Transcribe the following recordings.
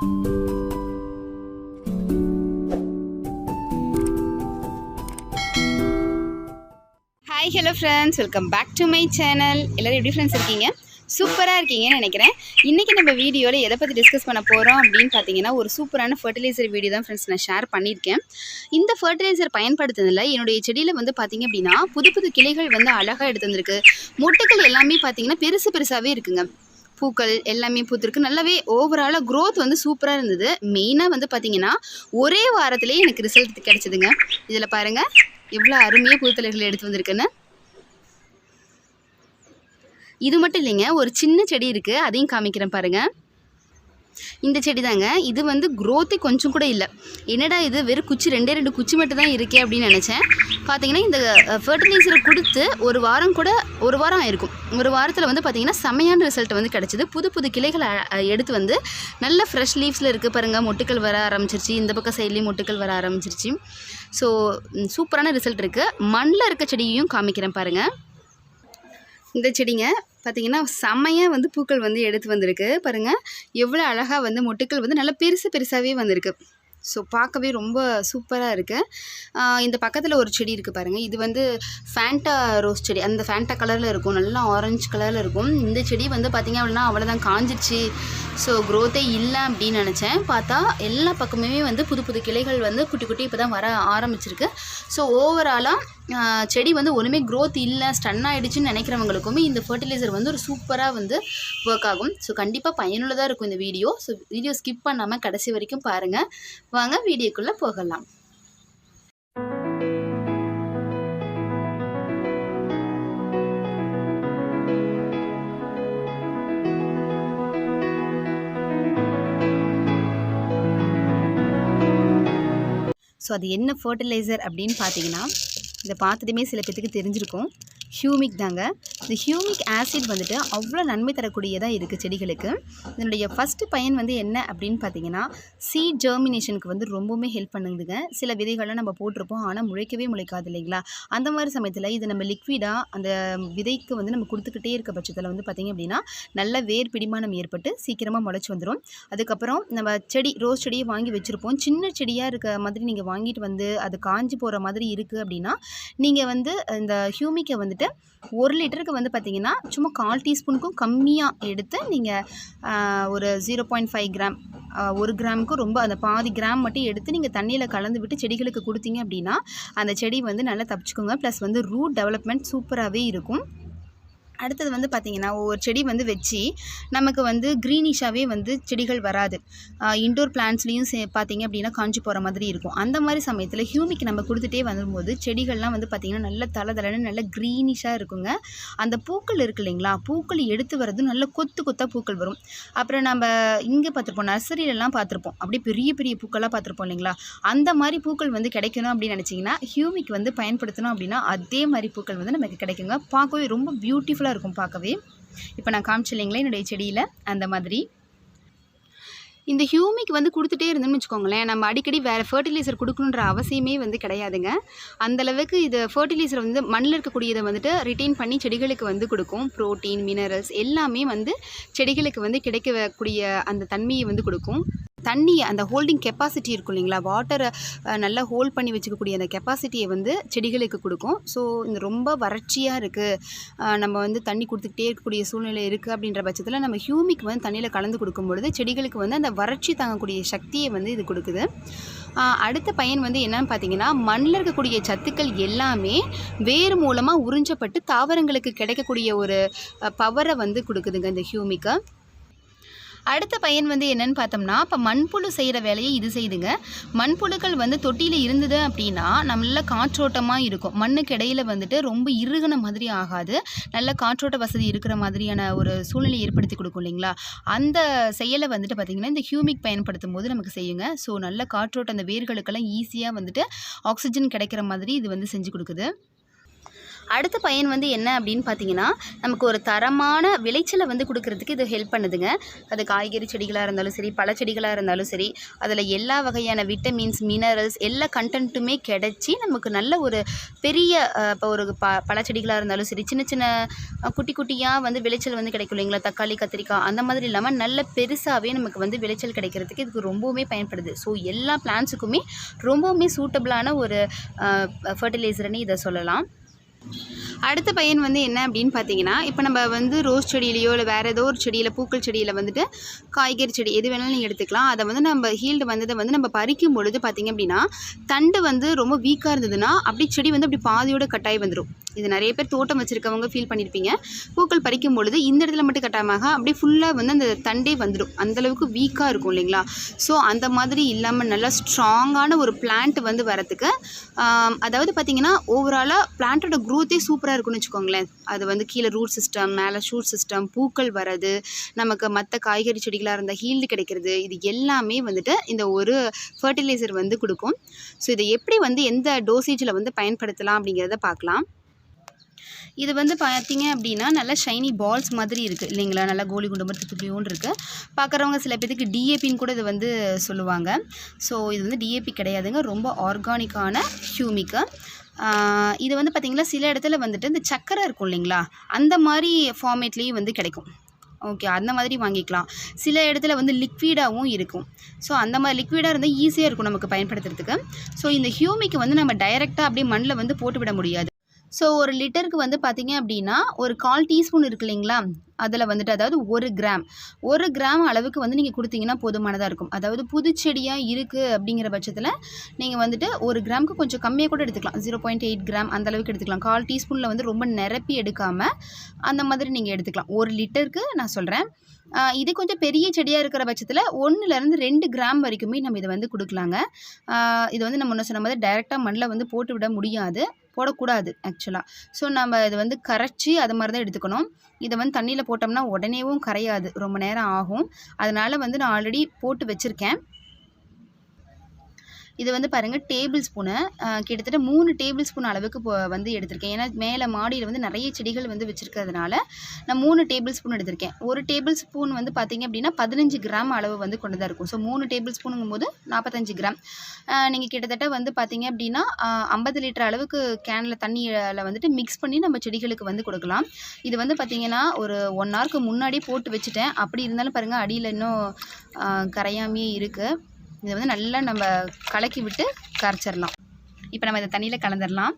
Hi hello friends, welcome back to my channel. எல்லோரும் எப்படி friends இருக்கீங்க? சூப்பராக இருக்கீங்கன்னு நினைக்கிறேன். இன்றைக்கி நம்ம வீடியோவில் எதை பற்றி டிஸ்கஸ் பண்ண போகிறோம் அப்படின்னு பார்த்தீங்கன்னா, ஒரு சூப்பரான ஃபர்டிலைசர் வீடியோ தான் ஃப்ரெண்ட்ஸ் நான் ஷேர் பண்ணியிருக்கேன். இந்த ஃபர்டிலைசர் பயன்படுத்துனதில் என்னுடைய செடியில் வந்து பார்த்திங்க அப்படின்னா புது புது கிளைகள் வந்து அழகாக எடுத்து வந்திருக்கு. மொட்டுக்கள் எல்லாமே பார்த்திங்கன்னா பெருசாகவே இருக்குங்க. பூக்கள் எல்லாமே பூத்துருக்கு. நல்லாவே ஓவராலாக க்ரோத் வந்து சூப்பராக இருந்தது. மெயினாக வந்து பார்த்திங்கன்னா ஒரே வாரத்திலே எனக்கு ரிசல்ட் கிடச்சிதுங்க. இதில் பாருங்கள் எவ்வளோ அருமையாக பூத்தலைகள் எடுத்து வந்திருக்குன்னு. இது மட்டும் இல்லைங்க, ஒரு சின்ன செடி இருக்குது, அதையும் காமிக்கிறேன் பாருங்கள். இந்த செடி தாங்க. இது வந்து க்ரோத்தே கொஞ்சம் கூட இல்லை. என்னடா இது வெறும் குச்சி, ரெண்டு குச்சி மட்டும் தான் இருக்கே அப்படின்னு நினச்சேன். பார்த்தீங்கன்னா இந்த ஃபர்டிலைசரை கொடுத்து ஒரு வாரம் ஆயிருக்கும். ஒரு வாரத்தில் வந்து பார்த்திங்கன்னா செமையான ரிசல்ட் வந்து கிடச்சிது. புது புது கிளைகளை எடுத்து வந்து நல்ல ஃப்ரெஷ் லீவ்ஸில் இருக்குது பாருங்கள். மொட்டுக்கள் வர ஆரம்பிச்சிருச்சு. இந்த பக்கம் சைட்லேயும் மொட்டுக்கள் வர ஆரம்பிச்சிருச்சு. ஸோ சூப்பரான ரிசல்ட் இருக்குது. மண்ணில் இருக்க செடியையும் காமிக்கிறேன் பாருங்கள். இந்த செடிங்க பார்த்திங்கன்னா செம்மையாக வந்து பூக்கள் வந்து எடுத்து வந்திருக்கு பாருங்கள். எவ்வளோ அழகாக வந்து மொட்டுக்கள் வந்து நல்லா பெருசாகவே வந்திருக்கு. ஸோ பார்க்கவே ரொம்ப சூப்பராக இருக்குது. இந்த பக்கத்தில் ஒரு செடி இருக்குது பாருங்கள். இது வந்து ஃபேண்டா ரோஸ் செடி. அந்த ஃபேண்டா கலரில் இருக்கும், நல்லா ஆரஞ்சு கலரில் இருக்கும். இந்த செடி வந்து பார்த்திங்க அப்படின்னா அவ்வளோதான், காஞ்சிடுச்சு. ஸோ க்ரோத்தே இல்லை அப்படின்னு நினச்சேன். பார்த்தா எல்லா பக்கமுமே வந்து புது புது கிளைகள் வந்து குட்டி இப்போ தான் வர ஆரம்பிச்சிருக்கு. ஸோ ஓவராலாக செடி வந்து ஒன்றுமே க்ரோத் இல்லை, ஸ்டன் ஆகிடுச்சின்னு நினைக்கிறவங்களுக்குமே இந்த ஃபர்டிலைசர் வந்து ஒரு சூப்பராக வந்து ஒர்க் ஆகும். ஸோ கண்டிப்பாக பயனுள்ளதாக இருக்கும் இந்த வீடியோ. ஸோ வீடியோ ஸ்கிப் பண்ணாமல் கடைசி வரைக்கும் பாருங்கள். வாங்க வீடியோக்குள்ளே போகலாம். ஸோ அது என்ன ஃபர்டிலைசர் அப்படின்னு பார்த்தீங்கன்னா, இதை பார்த்ததுமே சில பேத்துக்கு தெரிஞ்சிருக்கும். ஹியூமிக் தாங்க. இந்த ஹியூமிக் ஆசிட் வந்துட்டு அவ்வளோ நன்மை தரக்கூடியதாக இருக்குது செடிகளுக்கு. இதனுடைய ஃபஸ்ட்டு பயன் வந்து என்ன அப்படின்னு பார்த்தீங்கன்னா, சீட் ஜெர்மினேஷனுக்கு வந்து ரொம்பவுமே ஹெல்ப் பண்ணுதுங்க. சில விதைகள்லாம் நம்ம போட்டிருப்போம், ஆனால் முளைக்காது இல்லைங்களா? அந்த மாதிரி சமயத்தில் இது நம்ம லிக்விடாக அந்த விதைக்கு வந்து நம்ம கொடுத்துக்கிட்டே இருக்க பட்சத்தில் வந்து பார்த்திங்க அப்படின்னா நல்ல வேர் பிடிமானம் ஏற்பட்டு சீக்கிரமாக முளைச்சி வந்துடும். அதுக்கப்புறம் நம்ம ரோஸ் செடியை வாங்கி வச்சுருப்போம். சின்ன செடியாக இருக்க மாதிரி நீங்கள் வாங்கிட்டு வந்து அது காஞ்சி போகிற மாதிரி இருக்குது அப்படின்னா நீங்கள் வந்து இந்த ஹியூமிக்கை வந்துட்டு 1 லிட்டருக்கு வந்து பார்த்திங்கன்னா சும்மா 1/4 டீஸ்பூனுக்கும் கம்மியாக எடுத்து நீங்கள் ஒரு 0.5 கிராம் 1 கிராமுக்கும் ரொம்ப அந்த பாதி கிராம் மட்டும் எடுத்து நீங்கள் தண்ணியில் கலந்து விட்டு செடிகளுக்கு கொடுத்தீங்க அப்படின்னா அந்த செடி வந்து நல்லா தப்பிச்சுக்கோங்க. ப்ளஸ் வந்து ரூட் டெவலப்மெண்ட் சூப்பராகவே இருக்கும். அடுத்தது வந்து பார்த்திங்கன்னா ஒவ்வொரு செடி வந்து வச்சு நமக்கு வந்து க்ரீனிஷாகவே வந்து செடிகள் வராது. இன்டோர் பிளான்ட்ஸ்லேயும் பார்த்திங்க அப்படின்னா காஞ்சி போகிற மாதிரி இருக்கும். அந்த மாதிரி சமயத்தில் ஹியூமிக் நம்ம கொடுத்துட்டே வரும்போது செடிகள்லாம் வந்து பார்த்திங்கன்னா நல்ல தளன்னு நல்ல க்ரீனிஷாக இருக்குங்க. அந்த பூக்கள் இருக்குது இல்லைங்களா, பூக்கள் எடுத்து வர்றது நல்ல கொத்தாக பூக்கள் வரும். அப்புறம் நம்ம இங்கே பார்த்துருப்போம், நர்சரியிலலாம் பார்த்துருப்போம், அப்படியே பெரிய பூக்களாக பார்த்துருப்போம் இல்லைங்களா? அந்த மாதிரி பூக்கள் வந்து கிடைக்கணும் அப்படின்னு நினச்சிங்கன்னா ஹியூமிக் வந்து பயன்படுத்தணும் அப்படின்னா அதே மாதிரி பூக்கள் வந்து நமக்கு கிடைக்குங்க. பார்க்கவே ரொம்ப பியூட்டிஃபுல்லாக இருக்கும் பார்க்கவே. இப்போ நான் காமிச்சில்லைங்களா என்னுடைய செடியில் அந்த மாதிரி. இந்த ஹியூமிக் வந்து கொடுத்துட்டே இருந்தோம்னு வச்சுக்கோங்களேன், நம்ம அடிக்கடி வேறு ஃபர்டிலைசர் கொடுக்கணுன்ற அவசியமே வந்து கிடையாதுங்க. அந்தளவுக்கு இது ஃபர்டிலைசர் வந்து மண்ணில் இருக்கக்கூடியதை வந்துட்டு ரிட்டைன் பண்ணி செடிகளுக்கு வந்து கொடுக்கும். ப்ரோட்டீன், மினரல்ஸ் எல்லாமே வந்து செடிகளுக்கு வந்து கிடைக்கக்கூடிய அந்த தன்மையை வந்து கொடுக்கும். தண்ணி அந்த ஹோல்டிங் கெப்பாசிட்டி இருக்கும் இல்லைங்களா, வாட்டரை நல்லா ஹோல்ட் பண்ணி வச்சுக்கக்கூடிய அந்த கெப்பாசிட்டியை வந்து செடிகளுக்கு கொடுக்கும். ஸோ இந்த ரொம்ப வறட்சியாக இருக்குது, நம்ம வந்து தண்ணி கொடுத்துக்கிட்டே இருக்கக்கூடிய சூழ்நிலை இருக்குது அப்படின்ற பட்சத்தில் நம்ம ஹியூமிக் வந்து தண்ணியில் கலந்து கொடுக்கும் பொழுது செடிகளுக்கு வந்து அந்த வறட்சி தாங்கக்கூடிய சக்தியை வந்து இது கொடுக்குது. அடுத்த பயன் வந்து என்னன்னு பார்த்தீங்கன்னா, மண்ணில் இருக்கக்கூடிய சத்துக்கள் எல்லாமே வேர் மூலமாக உறிஞ்சப்பட்டு தாவரங்களுக்கு கிடைக்கக்கூடிய ஒரு பவரை வந்து கொடுக்குதுங்க இந்த ஹியூமிக்கை. அடுத்த பயன் வந்து என்னென்னு பார்த்தோம்னா, இப்போ மண்புழு செய்கிற வேலையை இது செய்துங்க. மண்புழுக்கள் வந்து தொட்டியில் இருந்தது அப்படின்னா நல்ல காற்றோட்டமாக இருக்கும். மண்ணுக்கு இடையில் வந்துட்டு ரொம்ப இறுகின மாதிரி ஆகாது, நல்ல காற்றோட்ட வசதி இருக்கிற மாதிரியான ஒரு சூழ்நிலை ஏற்படுத்தி கொடுக்கும் இல்லைங்களா? அந்த செயலை வந்துட்டு பார்த்திங்கன்னா இந்த ஹியூமிக் பயன்படுத்தும் போது நமக்கு செய்யுங்க. ஸோ நல்ல காற்றோட்ட அந்த வேர்களுக்கெல்லாம் ஈஸியாக வந்துட்டு ஆக்சிஜன் கிடைக்கிற மாதிரி இது வந்து செஞ்சு கொடுக்குது. அடுத்த பயன் வந்து என்ன அப்படின்னு பார்த்தீங்கன்னா, நமக்கு ஒரு தரமான விளைச்சலை வந்து கொடுக்கறதுக்கு இது ஹெல்ப் பண்ணுதுங்க. அது காய்கறி செடிகளாக இருந்தாலும் சரி, பழச்செடிகளாக இருந்தாலும் சரி, அதில் எல்லா வகையான விட்டமின்ஸ், மினரல்ஸ் எல்லா கண்டென்ட்டுமே கிடைச்சி நமக்கு நல்ல ஒரு பெரிய இப்போ ஒரு பழச்செடிகளாக இருந்தாலும் சரி, சின்ன சின்ன குட்டி குட்டியாக வந்து விளைச்சல் வந்து கிடைக்கும் இல்லைங்களா, தக்காளி, கத்திரிக்காய் அந்த மாதிரி இல்லாமல் நல்ல பெருசாகவே நமக்கு வந்து விளைச்சல் கிடைக்கிறதுக்கு இதுக்கு ரொம்பவுமே பயன்படுது. ஸோ எல்லா பிளான்ட்ஸுக்குமே ரொம்பவுமே சூட்டபிளான ஒரு ஃபர்டிலைசர்னு இதை சொல்லலாம். அடுத்த பயன் வந்து என்ன அப்படின்னு பார்த்தீங்கன்னா, இப்போ நம்ம வந்து ரோஸ் செடியிலையோ இல்லை வேறு ஏதோ ஒரு செடியில் பூக்கள் செடியில் வந்துட்டு காய்கறி செடி எது வேணாலும் நீங்கள் எடுத்துக்கலாம். அதை வந்து நம்ம ஹீல்டு வந்ததை வந்து நம்ம பறிக்கும் பொழுது பார்த்திங்க அப்படின்னா, தண்டு வந்து ரொம்ப வீக்காக இருந்ததுன்னா அப்படி செடி வந்து அப்படி பாதியோட கட்டாயி வந்துடும். இது நிறைய பேர் தோட்டம் வச்சுருக்கவங்க ஃபீல் பண்ணியிருப்பீங்க. பூக்கள் பறிக்கும் பொழுது இந்த இடத்துல மட்டும் கட்டாயமாக அப்படியே ஃபுல்லாக வந்து அந்த தண்டே வந்துடும். அந்தளவுக்கு வீக்காக இருக்கும் இல்லைங்களா. ஸோ அந்த மாதிரி இல்லாமல் நல்லா ஸ்ட்ராங்கான ஒரு பிளான்ட் வந்து வரத்துக்கு அதாவது பார்த்திங்கன்னா ஓவராலாக பிளான்ட்டோட க்ரோத்தே சூப்பராக இருக்குன்னு வச்சுக்கோங்களேன். அது வந்து கீழே ரூட் சிஸ்டம், மேலே ஷூட் சிஸ்டம், பூக்கள் வர்றது, நமக்கு மற்ற காய்கறி செடிகளாக இருந்தால் ஹீல்டு கிடைக்கிறது, இது எல்லாமே வந்துட்டு இந்த ஒரு ஃபர்டிலைசர் வந்து கொடுக்கும். ஸோ இதை எப்படி வந்து எந்த டோசேஜில் வந்து பயன்படுத்தலாம் அப்படிங்கிறத பார்க்கலாம். இது வந்து பார்த்திங்க அப்படின்னா நல்லா ஷைனி பால்ஸ் மாதிரி இருக்குது இல்லைங்களா, நல்லா கோலி குண்டு மாதிரி துளியோன்னு இருக்குது. பார்க்குறவங்க சில பேருக்கு டிஏபின்னு கூட இது வந்து சொல்லுவாங்க. ஸோ இது வந்து டிஏபி கிடையாதுங்க, ரொம்ப ஆர்கானிக்கான ஹியூமிக்கு. இது வந்து பார்த்திங்கன்னா சில இடத்துல வந்துட்டு இந்த சக்கரை இருக்கும் இல்லைங்களா, அந்த மாதிரி ஃபார்மேட்லேயும் வந்து கிடைக்கும். ஓகே, அந்த மாதிரி வாங்கிக்கலாம். சில இடத்துல வந்து லிக்விடாகவும் இருக்கும். ஸோ அந்த மாதிரி லிக்விடாக இருந்தால் ஈஸியாக இருக்கும் நமக்கு பயன்படுத்துறதுக்கு. ஸோ இந்த ஹியூமிக்கு வந்து நம்ம டைரெக்டாக அப்படியே மண்ணில் வந்து போட்டு விட முடியாது. ஸோ ஒரு லிட்டருக்கு வந்து பார்த்திங்க அப்படின்னா ஒரு 1/4 டீஸ்பூன் இருக்குது இல்லைங்களா, அதில் வந்துட்டு அதாவது 1 கிராம் அளவுக்கு வந்து நீங்கள் கொடுத்தீங்கன்னா போதுமானதாக இருக்கும். அதாவது புதுச்செடியாக இருக்குது அப்படிங்கிற பட்சத்தில் நீங்கள் வந்துட்டு 1 கிராமுக்கு கொஞ்சம் கம்மியாக கூட எடுத்துக்கலாம். 0.8 கிராம் அந்த அளவுக்கு எடுத்துக்கலாம். 1/4 டீஸ்பூனில் வந்து ரொம்ப நிரப்பி எடுக்காமல் அந்த மாதிரி நீங்கள் எடுத்துக்கலாம். 1 லிட்டருக்கு நான் சொல்கிறேன். இது கொஞ்சம் பெரிய செடியாக இருக்கிற பட்சத்தில் 1லேருந்து 2 கிராம் வரைக்குமே நம்ம இதை வந்து கொடுக்கலாங்க. இது வந்து நம்ம முன்ன சொன்ன மாதிரி டைரெக்டாக மண்ணில் வந்து போட்டு விட முடியாது, போடக்கூடாது ஆக்சுவலாக. ஸோ நம்ம இதை வந்து கரைச்சி அது மாதிரி தான் எடுத்துக்கணும். இதை வந்து தண்ணியில் போட்டோம்னா உடனேவும் கரையாது, ரொம்ப நேரம் ஆகும். அதனால் வந்து நான் ஆல்ரெடி போட்டு வச்சுருக்கேன். இது வந்து பாருங்கள் டேபிள் ஸ்பூனு கிட்டத்தட்ட 3 டேபிள் ஸ்பூன் அளவுக்கு வந்து எடுத்திருக்கேன். ஏன்னா மேலே மாடியில் வந்து நிறைய செடிகள் வந்து வச்சுருக்கிறதுனால நான் 3 டேபிள் ஸ்பூன் எடுத்திருக்கேன். 1 டேபிள் ஸ்பூன் வந்து பார்த்திங்க அப்படின்னா 15 கிராம் அளவு வந்து கொண்டு தான் இருக்கும். ஸோ 3 டேபிள் ஸ்பூனுங்கும் போது 45 கிராம். நீங்கள் கிட்டத்தட்ட வந்து பார்த்திங்க அப்படின்னா 50 லிட்டர் அளவுக்கு கேனில் தண்ணியில் வந்துட்டு மிக்ஸ் பண்ணி நம்ம செடிகளுக்கு வந்து கொடுக்கலாம். இது வந்து பார்த்திங்கன்னா ஒரு 1 ஹவருக்கு முன்னாடியே போட்டு வச்சுட்டேன். அப்படி இருந்தாலும் பாருங்கள் அடியில் இன்னும் கரையாமையே இருக்குது. இதை வந்து நல்லா நம்ம கலக்கி விட்டு கரைச்சிடலாம். இப்போ நம்ம இதை தண்ணியில் கலந்துடலாம்.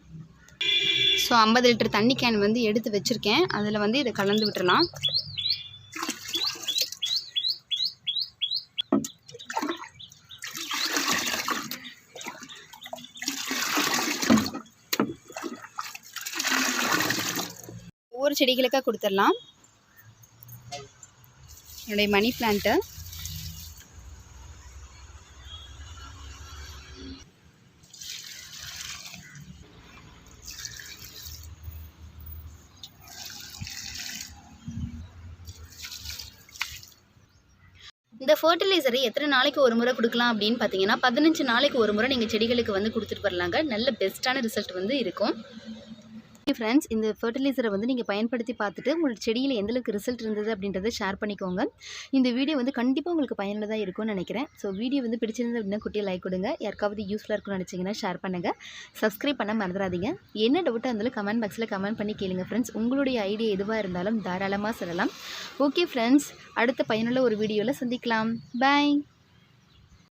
ஸோ 50 லிட்டர் தண்ணி கேன் வந்து எடுத்து வச்சுருக்கேன். அதில் வந்து இதை கலந்து விட்டுடலாம். ஒவ்வொரு செடிகளுக்காக கொடுத்துடலாம். என்னுடைய மணி பிளான்ட்டு இந்த ஃபர்டிலைசரை எத்தனை நாளைக்கு ஒரு முறை கொடுக்கலாம் அப்படின்னு பார்த்தீங்கன்னா 15 நாளைக்கு ஒரு முறை நீங்கள் செடிகளுக்கு வந்து கொடுத்துட்டு வரலாங்க. நல்ல பெஸ்ட்டான ரிசல்ட் வந்து இருக்கும். ஃப்ரெண்ட்ஸ், இந்த ஃபர்டிலைசரை வந்து நீங்கள் பயன்படுத்தி பார்த்துட்டு உங்களோட செடியில் எந்தளவுக்கு ரிசல்ட் இருந்தது அப்படின்றத ஷேர் பண்ணிக்கோங்க. இந்த வீடியோ வந்து கண்டிப்பாக உங்களுக்கு பயனுள்ளதாக இருக்கும்னு நினைக்கிறேன். ஸோ வீடியோ வந்து பிடிச்சிருந்தது அப்படின்னா குட்டியை லைக் கொடுங்க. யாருக்காவது யூஸ்ஃபுல்லாக இருக்கும்னு நினச்சிங்கன்னா ஷேர் பண்ணுங்கள். சப்ஸ்கிரைப் பண்ண மறந்துடாதீங்க. என்ன டவுட்டாக இருந்தாலும் கமெண்ட் பாக்ஸில் கமெண்ட் பண்ணி கேளுங்க ஃப்ரெண்ட்ஸ். உங்களுடைய ஐடியா எதுவாக இருந்தாலும் தாராளமாக சொல்லலாம். ஓகே ஃப்ரெண்ட்ஸ், அடுத்த பயனுள்ள ஒரு வீடியோவில் சந்திக்கலாம். பாய்.